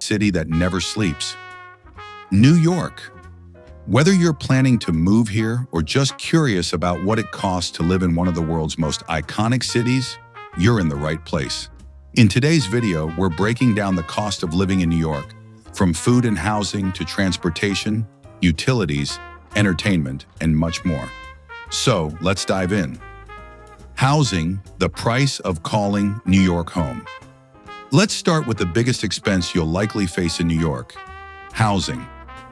city that never sleeps. New York. Whether you're planning to move here or just curious about what it costs to live in one of the world's most iconic cities, you're in the right place. In today's video, we're breaking down the cost of living in New York, from food and housing to transportation, utilities, entertainment, and much more. So, let's dive in. Housing, the price of calling New York home. Let's start with the biggest expense you'll likely face in New York: housing.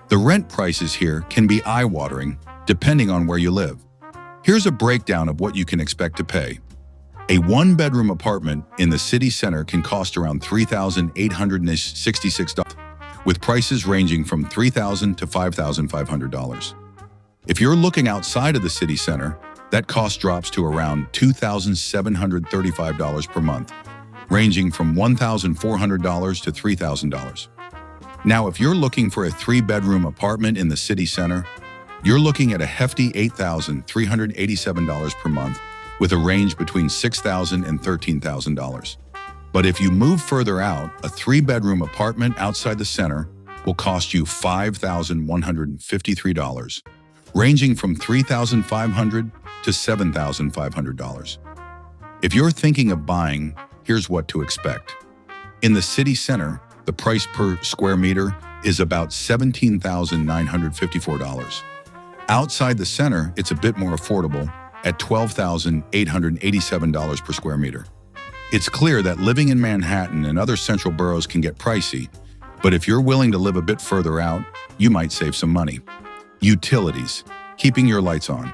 The rent prices here can be eye-watering, depending on where you live. Here's a breakdown of what you can expect to pay. A one-bedroom apartment in the city center can cost around $3,866, with prices ranging from $3,000 to $5,500. If you're looking outside of the city center, that cost drops to around $2,735 per month, ranging from $1,400 to $3,000. Now, if you're looking for a three-bedroom apartment in the city center, you're looking at a hefty $8,387 per month, with a range between $6,000 and $13,000. But if you move further out, a three-bedroom apartment outside the center will cost you $5,153, ranging from $3,500 to $7,500. If you're thinking of buying, here's what to expect. In the city center, the price per square meter is about $17,954. Outside the center, it's a bit more affordable at $12,887 per square meter. It's clear that living in Manhattan and other central boroughs can get pricey, but if you're willing to live a bit further out, you might save some money. Utilities, keeping your lights on.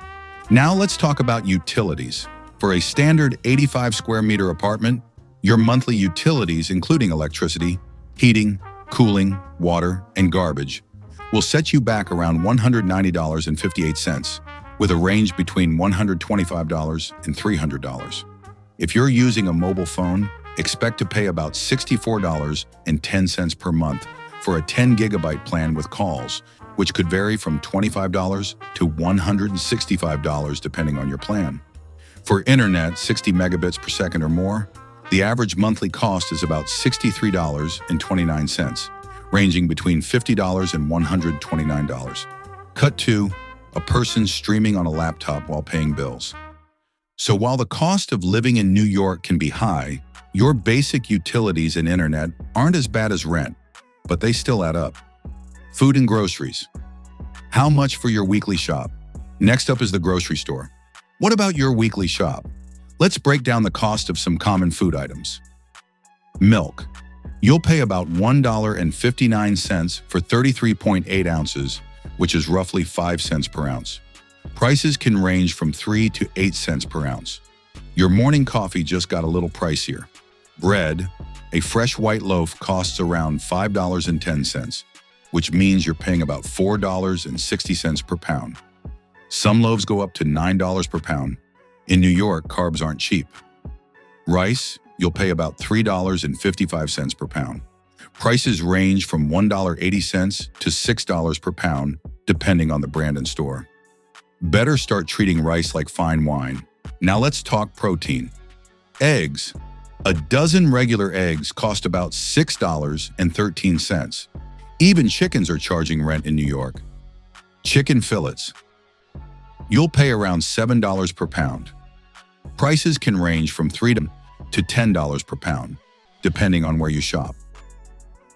Now let's talk about utilities. For a standard 85 square meter apartment, your monthly utilities, including electricity, heating, cooling, water, and garbage, will set you back around $190.58, with a range between $125 and $300. If you're using a mobile phone, expect to pay about $64.10 per month for a 10 gigabyte plan with calls, which could vary from $25 to $165 depending on your plan. For internet, 60 megabits per second or more, the average monthly cost is about $63.29, ranging between $50 and $129. Cut 2, a person streaming on a laptop while paying bills. So while the cost of living in New York can be high, your basic utilities and internet aren't as bad as rent, but they still add up. Food and groceries. How much for your weekly shop? Next up is the grocery store. What about your weekly shop? Let's break down the cost of some common food items. Milk. You'll pay about $1.59 for 33.8 ounces, which is roughly 5 cents per ounce. Prices can range from 3 to 8 cents per ounce. Your morning coffee just got a little pricier. Bread. A fresh white loaf costs around $5.10, which means you're paying about $4.60 per pound. Some loaves go up to $9 per pound. In New York, carbs aren't cheap. Rice, you'll pay about $3.55 per pound. Prices range from $1.80 to $6 per pound, depending on the brand and store. Better start treating rice like fine wine. Now let's talk protein. Eggs. A dozen regular eggs cost about $6.13. Even chickens are charging rent in New York. Chicken fillets. You'll pay around $7 per pound. Prices can range from $3 to $10 per pound, depending on where you shop.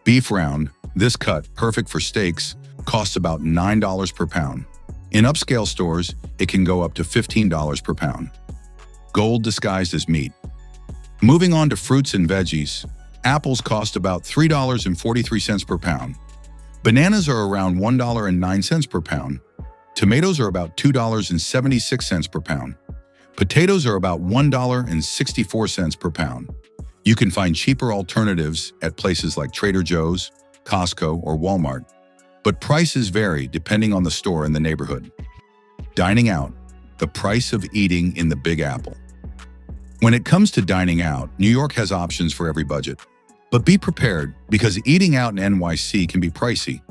Beef round, this cut, perfect for steaks, costs about $9 per pound. In upscale stores, it can go up to $15 per pound. Gold disguised as meat. Moving on to fruits and veggies, apples cost about $3.43 per pound. Bananas are around $1.09 per pound. Tomatoes are about $2.76 per pound. Potatoes are about $1.64 per pound. You can find cheaper alternatives at places like Trader Joe's, Costco, or Walmart, but prices vary depending on the store and the neighborhood. Dining out, the price of eating in the Big Apple. When it comes to dining out, New York has options for every budget. But be prepared, because eating out in NYC can be pricey.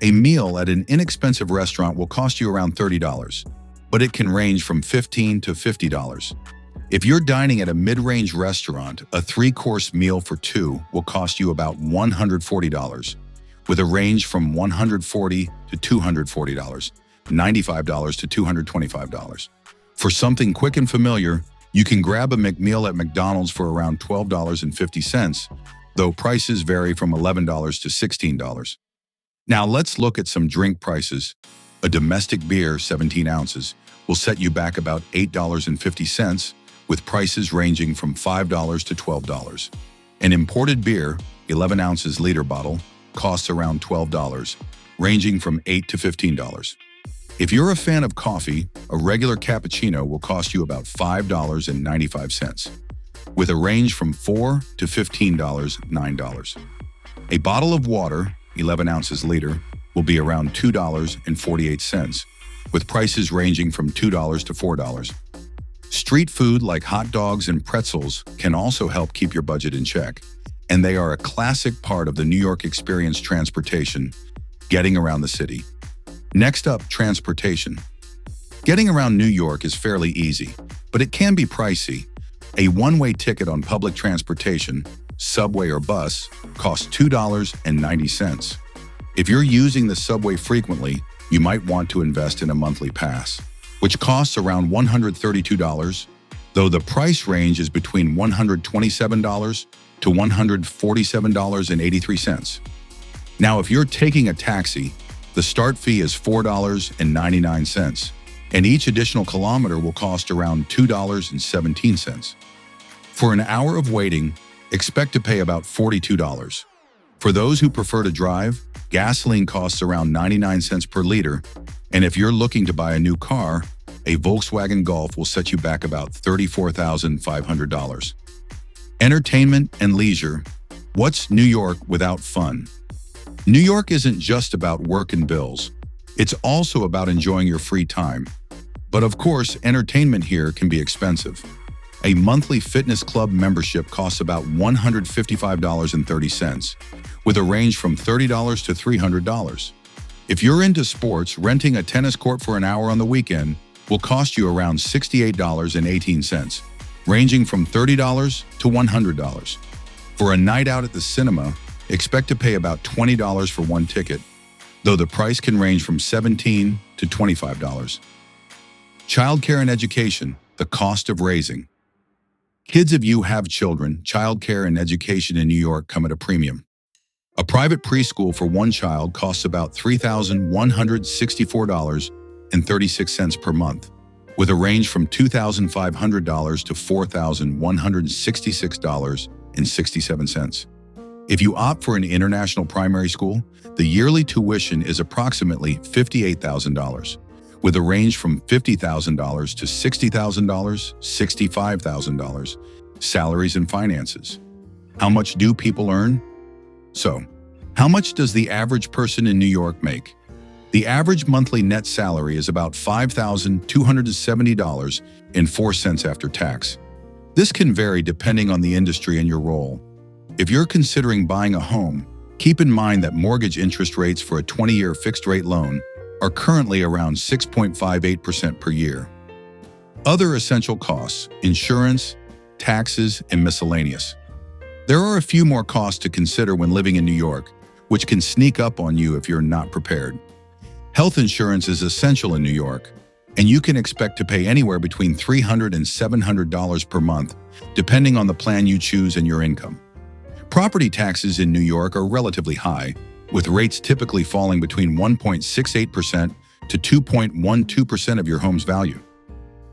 A meal at an inexpensive restaurant will cost you around $30, but it can range from $15 to $50. If you're dining at a mid-range restaurant, a 3-course meal for 2 will cost you about $140, with a range from $140 to $240, $95 to $225. For something quick and familiar, you can grab a McMeal at McDonald's for around $12.50, though prices vary from $11 to $16. Now let's look at some drink prices. A domestic beer, 17 ounces, will set you back about $8.50, with prices ranging from $5 to $12. An imported beer, 11 ounces liter bottle, costs around $12, ranging from $8 to $15. If you're a fan of coffee, a regular cappuccino will cost you about $5.95, with a range from $4 to $15, $9. A bottle of water, 11 ounces liter, will be around $2.48, with prices ranging from $2 to $4. Street food like hot dogs and pretzels can also help keep your budget in check, and they are a classic part of the New York experience transportation, getting around the city. Next up, transportation. Getting around New York is fairly easy, but it can be pricey. A one-way ticket on public transportation, subway or bus, costs $2.90. If you're using the subway frequently, you might want to invest in a monthly pass, which costs around $132, though the price range is between $127 to $147.83. Now, if you're taking a taxi, the start fee is $4.99, and each additional kilometer will cost around $2.17. For an hour of waiting, expect to pay about $42. For those who prefer to drive, gasoline costs around 99 cents per liter, and if you're looking to buy a new car, a Volkswagen Golf will set you back about $34,500. Entertainment and leisure. What's New York without fun? New York isn't just about work and bills. It's also about enjoying your free time. But of course, entertainment here can be expensive. A monthly fitness club membership costs about $155.30, with a range from $30 to $300. If you're into sports, renting a tennis court for an hour on the weekend will cost you around $68.18, ranging from $30 to $100. For a night out at the cinema, expect to pay about $20 for one ticket, though the price can range from $17 to $25. Childcare and education, the cost of raising. Kids, if you have children, childcare and education in New York come at a premium. A private preschool for one child costs about $3,164.36 per month, with a range from $2,500 to $4,166.67. If you opt for an international primary school, the yearly tuition is approximately $58,000, with a range from $50,000 to $60,000, $65,000. Salaries and finances. How much do people earn? So, how much does the average person in New York make? The average monthly net salary is about $5,270.04 after tax. This can vary depending on the industry and your role. If you're considering buying a home, keep in mind that mortgage interest rates for a 20-year fixed-rate loan are currently around 6.58% per year. Other essential costs: insurance, taxes, and miscellaneous. There are a few more costs to consider when living in New York, which can sneak up on you if you're not prepared. Health insurance is essential in New York, and you can expect to pay anywhere between $300 and $700 per month, depending on the plan you choose and your income. Property taxes in New York are relatively high, with rates typically falling between 1.68% to 2.12% of your home's value.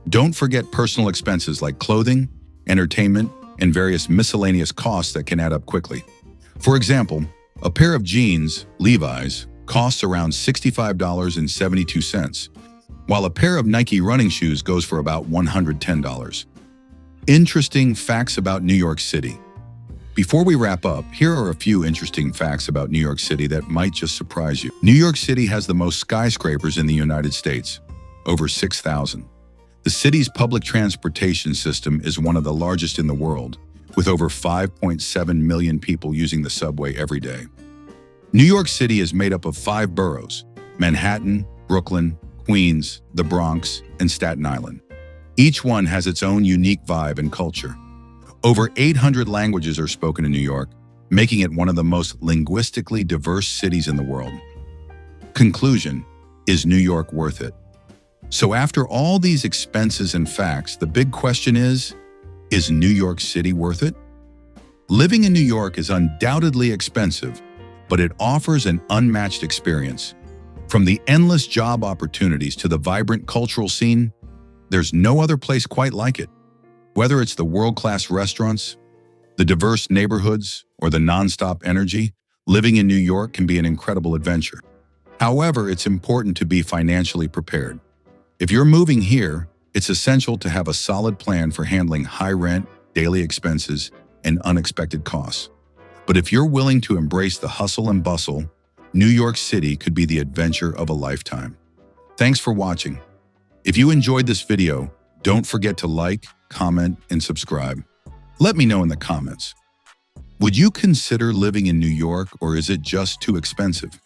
Don't forget personal expenses like clothing, entertainment, and various miscellaneous costs that can add up quickly. For example, a pair of jeans, Levi's, costs around $65.72, while a pair of Nike running shoes goes for about $110. Interesting facts about New York City. Before we wrap up, here are a few interesting facts about New York City that might just surprise you. New York City has the most skyscrapers in the United States, over 6,000. The city's public transportation system is one of the largest in the world, with over 5.7 million people using the subway every day. New York City is made up of 5 boroughs: Manhattan, Brooklyn, Queens, the Bronx, and Staten Island. Each one has its own unique vibe and culture. Over 800 languages are spoken in New York, making it one of the most linguistically diverse cities in the world. Conclusion: is New York worth it? So after all these expenses and facts, the big question is New York City worth it? Living in New York is undoubtedly expensive, but it offers an unmatched experience. From the endless job opportunities to the vibrant cultural scene, there's no other place quite like it. Whether it's the world-class restaurants, the diverse neighborhoods, or the nonstop energy, living in New York can be an incredible adventure. However, it's important to be financially prepared. If you're moving here, it's essential to have a solid plan for handling high rent, daily expenses, and unexpected costs. But if you're willing to embrace the hustle and bustle, New York City could be the adventure of a lifetime. Thanks for watching. If you enjoyed this video, don't forget to like, comment, and subscribe. Let me know in the comments. Would you consider living in New York, or is it just too expensive?